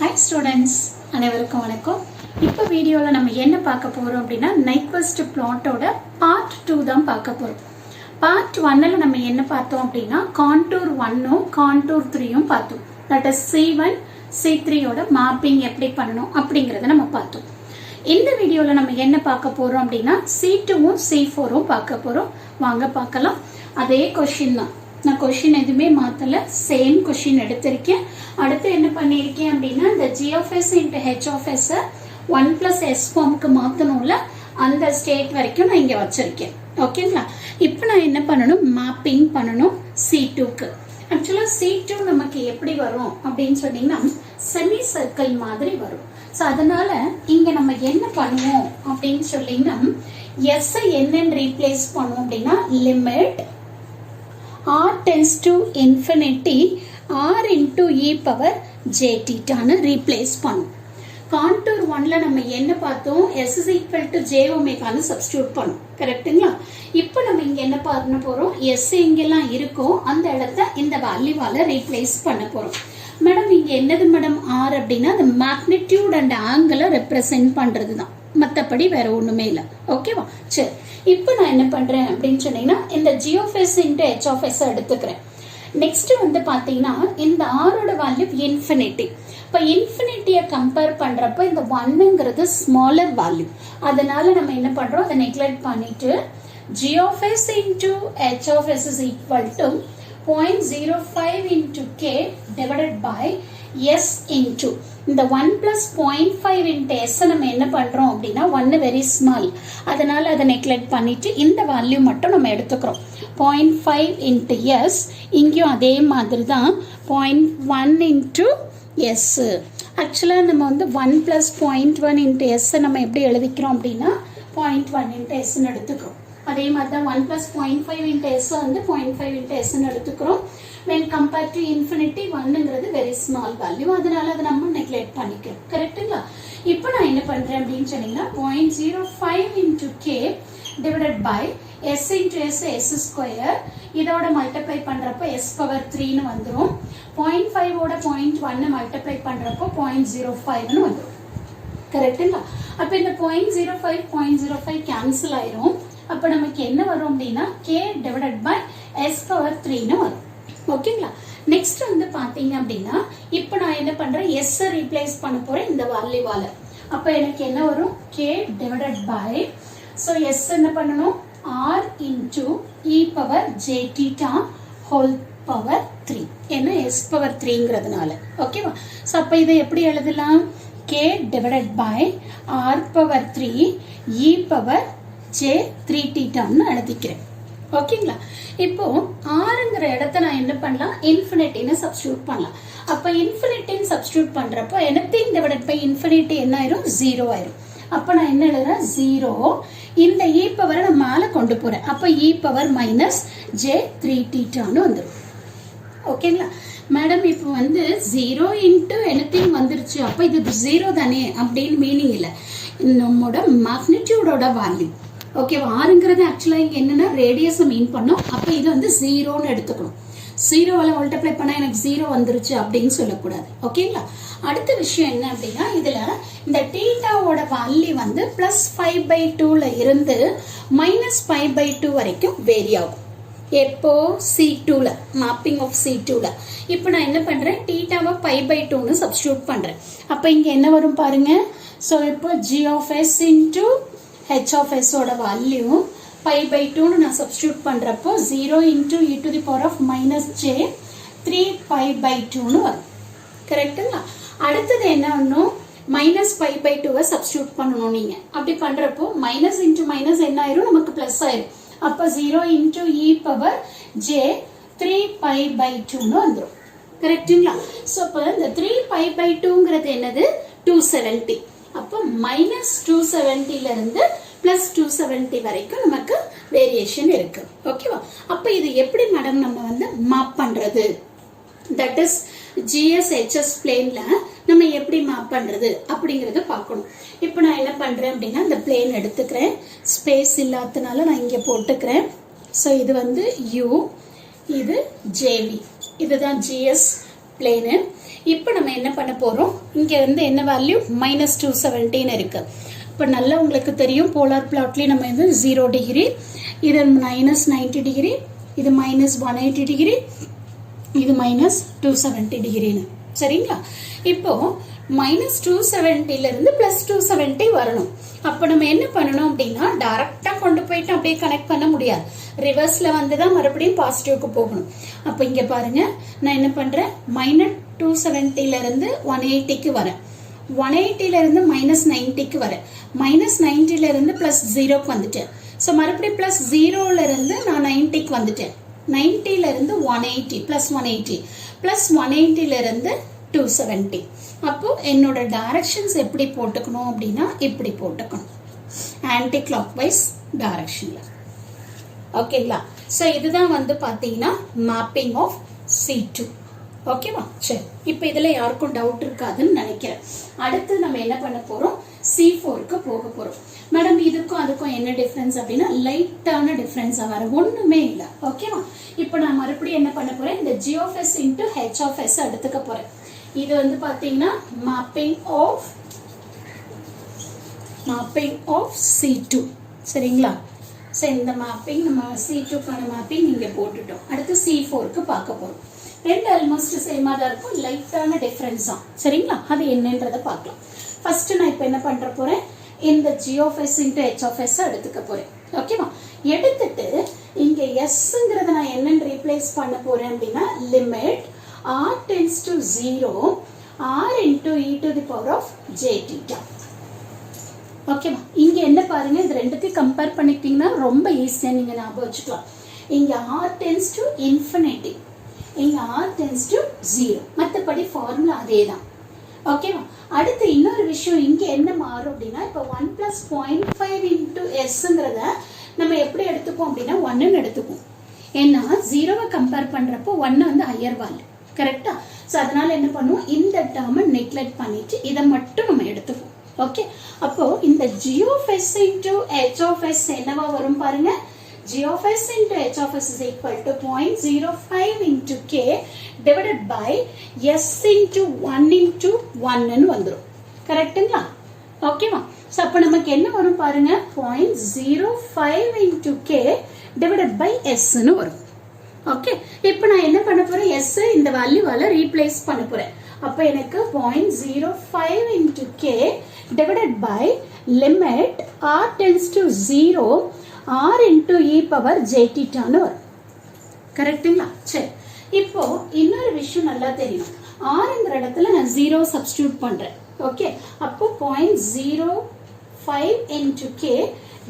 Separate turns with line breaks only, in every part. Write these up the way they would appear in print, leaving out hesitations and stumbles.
Hi students, அனைவருக்கும் வணக்கம். இப்போ வீடியோல நம்ம என்ன பார்க்க போறோம் அப்படினா Nyquist plotோட part 2 தான் பார்க்க போறோம். part 1ல நம்ம என்ன பார்த்தோம் அப்படினா contour 1ம் contour 3ம் பார்த்தோம். that is C1 C3 ஓட மாப்பிங் எப்படி பண்ணனும் அப்படிங்கறத நம்ம பார்த்தோம். இந்த வீடியோல நம்ம என்ன பார்க்க போறோம் அப்படினா C2ம் C4ம் பார்க்க போறோம். வாங்க பார்க்கலாம். அதே क्वेश्चन தான். நான் क्वेश्चन எதுமே மாத்தல, சேம் क्वेश्चन எடுத்திருக்கேன். அடுத்து என்ன பண்ணிருக்கேன் அப்படினா இந்த g of s into h of s 1 plus s ஃபார்முக்கு மாத்தணும்ல, அந்த ஸ்டேட் வரைக்கும் நான் இங்க வச்சிருக்கேன். ஓகேங்களா? இப்போ நான் என்ன பண்ணனும், மேப்பிங் பண்ணனும் C2 க்கு. एक्चुअली C2 நமக்கு எப்படி வரும் அப்படினு சொன்னீங்கன்னா செமி சர்க்கிள் மாதிரி வரும். சோ அதனால இங்க நம்ம என்ன பண்ணுவோம் அப்படினு சொல்லினா s என்னன்னு ரீப்ளேஸ் பண்ணுவோம் அப்படினா limit r tends to infinity r into e power j theta னு ரீப்ளேஸ் பண்ணும். கான்டூர் 1ல நம்ம என்ன பார்த்தோம், s is equal to j omega னு சப்ஸ்டிட்யூட் பண்ணும். கரெக்ட்டுங்களா? இப்போ நம்ம இங்க என்ன பண்ண போறோம், s எங்கெல்லாம் இருக்கோ அந்த இடத்தை இந்த வேல்யூவால ரீப்ளேஸ் பண்ண போறோம். மேடம் இங்க என்னது மேடம் r அப்படினா the magnitude and angle represent பண்றது தான், மத்தபடி வேற ஒண்ணுமே இல்ல. ஓகேவா? சரி, இப்போ நான் என்ன பண்றேன் அப்படின்னு சொன்னீங்கன்னா இந்த g of s into h of s எடுத்துக்கிறேன். நெக்ஸ்ட் வந்து பாத்தீங்கன்னா இந்த r ஓட வேல்யூ இன்ஃபினிட்டி. இப்போ இன்ஃபினிட்டியை கம்பேர் பண்றப்ப இந்த 1ங்கிறது ஸ்மாலர் வேல்யூ, அதனால நம்ம என்ன பண்றோம், அதை நெக்லெக்ட் பண்ணிட்டு g of s into h of s is equal to 0.05 into k divided by s into இந்த 1 plus 0.5 into s நம்ம என்ன பண்றோம் அப்படின்னா 1 very small, அதனால அதை நெக்லெக்ட் பண்ணிட்டு இந்த வேல்யூ மட்டும் நம்ம எடுத்துக்கிறோம். 0.5 into s, இங்கேயும் அதே மாதிரி தான் 0.1 into s. ஆக்சுவலா நம்ம வந்து 1 plus 0.1 into s நம்ம எப்படி எழுதிக்கிறோம் அப்படின்னா 0.1 into s ன்னு எடுத்துக்கிறோம். அதே மாதிரி தான் 1 plus 0.5 into s வந்து 0.5 into s ன்னு எடுத்துக்கிறோம். when compared to infinity 1ங்கிறது very small value, அதனால அதை நம்ம நெக்லெக்ட் பண்ணிக்கிறோம். கரெக்ட்டுங்களா? இப்போ நான் என்ன பண்றேன் அப்படின்னு சொன்னீங்கன்னா 0.05 into k divided by s into s s square, இதோட மல்டிப்ளை பண்றப்ப s பவர் 3 ன்னு வந்துரும். 0.5 ஓட 0.1 மல்டிப்ளை பண்றப்ப 0.05 ன்னு வந்துரும். கரெக்ட்டுங்களா? அப்ப இந்த 0.05 கேன்சல் ஆயிரும். அப்ப நமக்கு என்ன வரும் அப்படின்னா k divided by s power 3 ன்னு வரும். ஓகேங்களா? நெக்ஸ்ட் வந்து பாத்தீங்க அப்படின்னா இப்போ நான் என்ன பண்றேன், s ரீப்ளேஸ் பண்ண போறேன் இந்த வேல்யூவால. அப்ப எனக்கு என்ன வரும், k divided by, so s என்ன பண்ணனும், r into e power j theta whole power 3, என்ன s power 3ங்கிறதுனால. ஓகேவா? சோ அப்ப இதை எப்படி எழுதலாம், k divided by r power 3 e power j 3 theta ன்னு எழுதிக்கிறேன். ஓகேங்களா? இப்போ rங்கிற இடத்தை நான் என்ன பண்ணலாம், இன்ஃபினிட்டின்னு சப்ஸ்டிட்யூட் பண்ணலாம். அப்ப இன்ஃபினிட்டின்னு சப்ஸ்டிட்யூட் பண்றப்போ anything divided by infinity என்ன ஆயிரும், 0 ஆயிரும். அப்ப நான் என்ன எழுதுறேன், 0 இந்த e பவரை நான் மேல கொண்டு போறேன். அப்ப e பவர் மைனஸ் j 3 thetaன்னு வந்துடும். ஓகேங்களா? மேடம் இப்போ வந்து 0 into anything வந்துருச்சு, அப்ப இது 0 தானே அப்படின்னு மீனிங் இல்லை, நம்மோட மேக்னிடியூடோட வேல்யூ. ஓகேவா? ஆறுங்கிறது ஆக்சுவலா இங்க என்னன்னா ரேடியஸை மீன் பண்ணோம். அப்ப இது வந்து 0ன்னு எடுத்துக்கணும். 0வால மல்டிப்ளை பண்ணா எனக்கு 0 வந்துருச்சு அப்படின்னு சொல்லக்கூடாது. ஓகேங்களா? அடுத்த விஷயம் என்ன அப்படின்னா இதுல இந்த தீட்டாவோட வேல்யூ வந்து +5/2ல இருந்து -5/2 வரைக்கும் வேரி ஆகும். எப்போ, C2ல, மேப்பிங் ஆஃப் C2ல. இப்போ நான் என்ன பண்றேன், தீட்டாவை π/2ன்னு சப்ஸ்டிட்யூட் பண்றேன். அப்ப இங்க என்ன வரும் பாருங்க. சோ இப்போ g of s into h of s ஓட வேல்யூ π/2ன்னு நான் சப்ஸ்டிட்யூட் பண்றப்போ 0 into e to the power of minus j 3π/2ன்னு வரும். கரெக்ட்டுங்களா? அடுத்தது என்ன பண்ணணும், -π/2வை சப்ஸ்டிட்யூட் பண்ணணும். நீங்க அப்படி பண்றப்போ மைனஸ் இன்டு மைனஸ் என்ன ஆயிரும், நமக்கு பிளஸ் ஆயிரும். அப்ப 0 into e power j 3π/2ன்னு வந்துரும். கரெக்ட்டுங்களா? சோ அப்ப இந்த 3π/2ங்கிறது என்னது, 270. அப்போ -270ல இருந்து +270 வரைக்கும் நமக்கு வேரியேஷன் இருக்கு. ஓகேவா? அப்ப இது எப்படி மேடம் நம்ம வந்து மேப் பண்றது, தட் இஸ் GS HS பிளேன்ல நம்ம எப்படி மேப் பண்றது அப்படிங்கறத பார்க்கணும். இப்போ நான் என்ன பண்றேன் அப்படின்னா இந்த பிளேன் எடுத்துக்கிறேன், ஸ்பேஸ் இல்லாதனால நான் இங்க போட்டுக்கிறேன். சோ இது வந்து u, இது JV, இதுதான் GS பிளேனு. இப்போ நம்ம என்ன பண்ண போறோம், இங்க வந்து என்ன வேல்யூ -270 இருக்கு. இப்போ நல்லா உங்களுக்கு தெரியும் போலார் பிளாட்லயே நம்ம வந்து 0 டிகிரி, இது -90 டிகிரி, இது -180 டிகிரி, இது -270 டிகிரின்னு. சரிங்களா? இப்போ -270 இருந்து +270 வரணும். அப்ப நம்ம என்ன பண்ணணும் அப்படின்னா டைரக்டா கொண்டு போயிட்டு அப்படியே கனெக்ட் பண்ண முடியாது. ரிவர்ஸ்ல வந்துதான் மறுபடியும் பாசிட்டிவ்க்கு போகணும். அப்ப இங்க பாருங்க, நான் என்ன பண்றேன், -270 இருந்து 180க்கு வரேன், 180 இருந்து -90க்கு வரேன், -90 இருந்து +0க்கு வந்துட்டேன். ஸோ மறுபடியும் +0 இருந்து நான் 90க்கு வந்துட்டேன், 90 இருந்து 180 +180 +180 இருந்து 270. அப்போ என்னோட டைரக்ஷன்ஸ் எப்படி போட்டுக்கணும் அப்படின்னா இப்படி போட்டுக்கணும், ஆன்டி கிளாக் வைஸ் டைரக்ஷன்ல. ஓகேங்களா? ஸோ இதுதான் வந்து பார்த்தீங்கன்னா மேப்பிங் ஆஃப் C2. ஓகேவா? சரி, இப்போ இதுல யாருக்கும் டவுட் இருக்காதுன்னு நினைக்கிறேன். அடுத்து நம்ம என்ன பண்ண போறோம், C4க்கு போக போறோம். மேடம் இதுக்கும் அதுக்கும் என்ன டிஃபரன்ஸ் அப்படின்னா லைட்டான டிஃபரன்ஸா வர ஒண்ணுமே இல்லை. ஓகேவா? இப்போ நான் மறுபடியும் என்ன பண்ண போறேன், இந்த G of S into H of S எடுத்துக்க போறேன். இது வந்து பாத்தீங்கன்னா மேப்பிங் ஆஃப் C2. சரிங்களா? சோ இந்த மேப்பிங் நம்ம C2க்கான மேப்பிங் இங்க போட்டுட்டோம். அடுத்து C4க்கு பார்க்க போறோம். ரெண்டு ஆல்மோஸ்ட் சேமா தான் இருக்கும், லைட்டான டிஃபரன்ஸ் தான். சரிங்களா? அது என்னன்றத பார்க்கலாம். ஃபர்ஸ்ட் நான் இப்போ என்ன பண்ற போறேன், இந்த G of S into H of S எடுத்துக்க போறேன். ஓகேவா? எடுத்துட்டு இங்க Sங்கிறத நான் என்னன்னு ரீப்ளேஸ் பண்ண போறேன் அப்படின்னா limit r tends to 0 r into e to the power of j theta. ஓகேவா? இங்க என்ன பாருங்க, இது ரெண்டுத்தையும் கம்பேர் பண்ணிட்டீங்கன்னா ரொம்ப ஈஸியா நீங்க ஞாபகம் வச்சுக்கலாம். இங்க r tends to infinity, இங்க r tends to 0. மத்தபடி ஃபார்முலா அதேதான். ஓகேவா? அடுத்து இன்னொரு விஷயம், இங்க என்ன மாறும் அப்படின்னா இப்போ 1 + 0.5 into Sங்கிறத நம்ம எப்படி எடுத்துப்போம் அப்படின்னா 1ன்னு எடுத்துப்போம். ஏன்னா 0வை கம்பேர் பண்றப்போ 1 வந்து ஹையர் வேல்யூ. கரெக்டா? சோ அதனால என்ன பண்ணுவோம், இந்த டேர்மை நெக்லெக்ட் பண்ணிட்டு இதை மட்டும் நம்ம எடுத்துப்போம். ஓகே? அப்போ இந்த G of S into H of S என்னவா வரும் பாருங்க, G of S into H of S is equal to 0.05 into K divided by S into 1 into 1 ன்னு வந்துரும். கரெக்ட்டுங்களா? ஓகேவா? சோ அப்ப நமக்கு என்ன வரும் பாருங்க, 0.05 into K divided by S ன்னு வரும். ஓகே? இப்போ நான் என்ன பண்ண போறேன், S இந்த வேல்யூவால ரீப்ளேஸ் பண்ண போறேன். அப்ப எனக்கு 0.05 into K divided by limit r tends to 0 r into e power j theta ன்னு வரும். கரெக்ட்டுங்களா? சரி, இப்போ இன்னொரு விஷயம் நல்லா தெரியும், rங்கிற இடத்துல நான் 0 சப்ஸ்டிட்யூட் பண்றேன். ஓகே? அப்போ 0.05 into K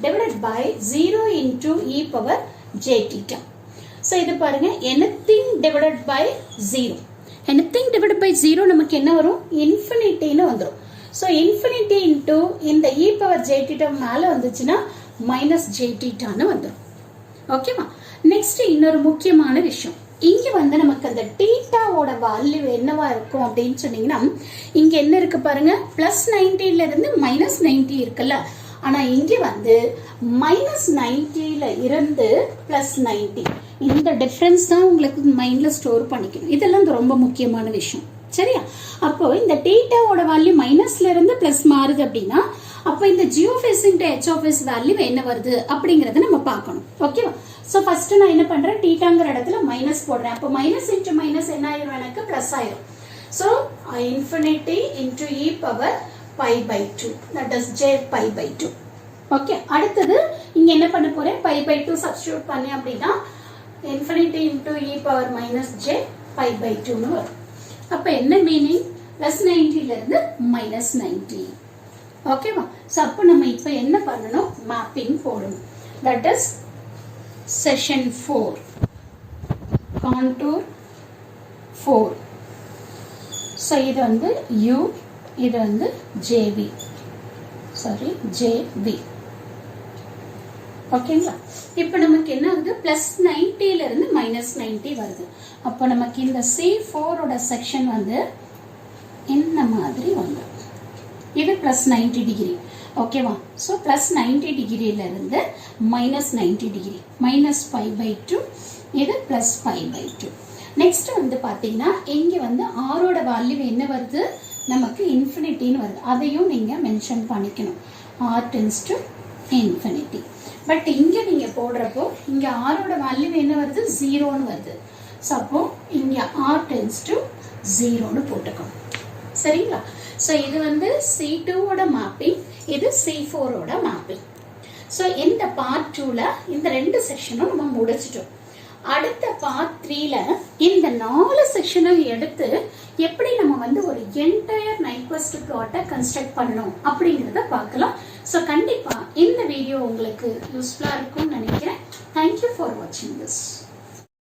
divided by 0 into e power j theta. So இது பாருங்க, anything divided by 0. anything divided by 0 நமக்கு என்ன வரும், இன்ஃபினிட்டின்னு வந்துரும். So infinity into இந்த e power j theta மேல வந்துச்சுன்னா minus j theta ன்னு வந்துரும். ஓகேவா? நெக்ஸ்ட் இன்னொரு முக்கியமான விஷயம், இங்க வந்து நமக்கு அந்த தீட்டாவோட வேல்யூ என்னவா இருக்கும் அப்படின்னு சொன்னீங்கன்னா இங்க என்ன இருக்கு பாருங்க, +90 இருந்து -90 இருக்குல்ல. ஆனா இங்க வந்து -90 இருந்து +90, இந்த டிஃபரன்ஸ் தான் உங்களுக்கு மைண்ட்ல ஸ்டோர் பண்ணிக்கணும். இதெல்லாம் ரொம்ப முக்கியமான விஷயம். சரியா? அப்போ இந்த தீட்டாவோட வேல்யூ மைனஸ்ல இருந்து பிளஸ் மாறுது அப்படின்னா அப்போ இந்த G of S into H of S value என்ன வருது அப்படிங்கறத நம்ம பார்க்கணும். ஓகேவா? சோ ஃபர்ஸ்ட் நான் என்ன பண்றேன், தீட்டாங்கிற இடத்துல மைனஸ் போடுறேன். அப்போ மைனஸ் இன்டு மைனஸ் என்ன ஆயிரும், எனக்கு பிளஸ் ஆயிரும். So infinity into e power pi by 2, that is j pi by 2. Okay? அடுத்தது இங்க என்ன பண்ண போறேன், pi by 2 சப்ஸ்டிட்யூட் பண்ணி அப்படின்னா infinity into e power minus j pi by 2 ன்னு வரும். அப்ப என்ன மீனிங், +90 இருந்து -90. ஓகேவா? சோ அப்ப நம்ம இப்ப என்ன பண்ணணும், மேப்பிங் போடணும். that is session 4, contour 4. So இது வந்து u, இது வந்து jv, jv. ஓகேங்களா? இப்போ நமக்கு என்ன ஆகுது, +90 இருந்து -90 வருது. அப்போ நமக்கு இந்த C4 ஓட செக்ஷன் வந்து இந்த மாதிரி வந்து இது +90 டிகிரி. ஓகேவா? ஸோ +90 டிகிரியில இருந்து -90 டிகிரி, -π/2, இது +π/2. நெக்ஸ்ட் வந்து பார்த்தீங்கன்னா இங்கே வந்து ஆரோட வேல்யூ என்ன வருது, நமக்கு இன்ஃபினிட்டின்னு வருது. அதையும் நீங்கள் மென்ஷன் பண்ணிக்கணும். R tends to infinity. But இங்கே நீங்கள் போடுறப்போ இங்கே ஆரோட வேல்யூ என்ன வருது, 0ன்னு வருது. ஸோ அப்போ இங்கே ஆர் டென்ஸ் டு 0ன்னு போட்டுக்கணும். சரிங்களா? ஸோ இது வந்து C2ஓட மேப்பிங், இது C4ஓட மேப்பிங். ஸோ இந்த பார்ட் 2ல இந்த 2 செக்ஷனும் நம்ம முடிச்சிட்டோம். அடுத்த பார்ட் 3ல இந்த 4 செக்ஷனும் எடுத்து எப்படி நம்ம வந்து ஒரு என்டையர் நைக்வெஸ்ட் பிளாட்டை கன்ஸ்ட்ரக்ட் பண்ணணும் அப்படிங்கிறத பார்க்கலாம். ஸோ கண்டிப்பா இந்த வீடியோ உங்களுக்கு யூஸ்ஃபுல்லா இருக்கும்னு நினைக்கிறேன். தேங்க்யூ ஃபார் வாட்சிங் திஸ்.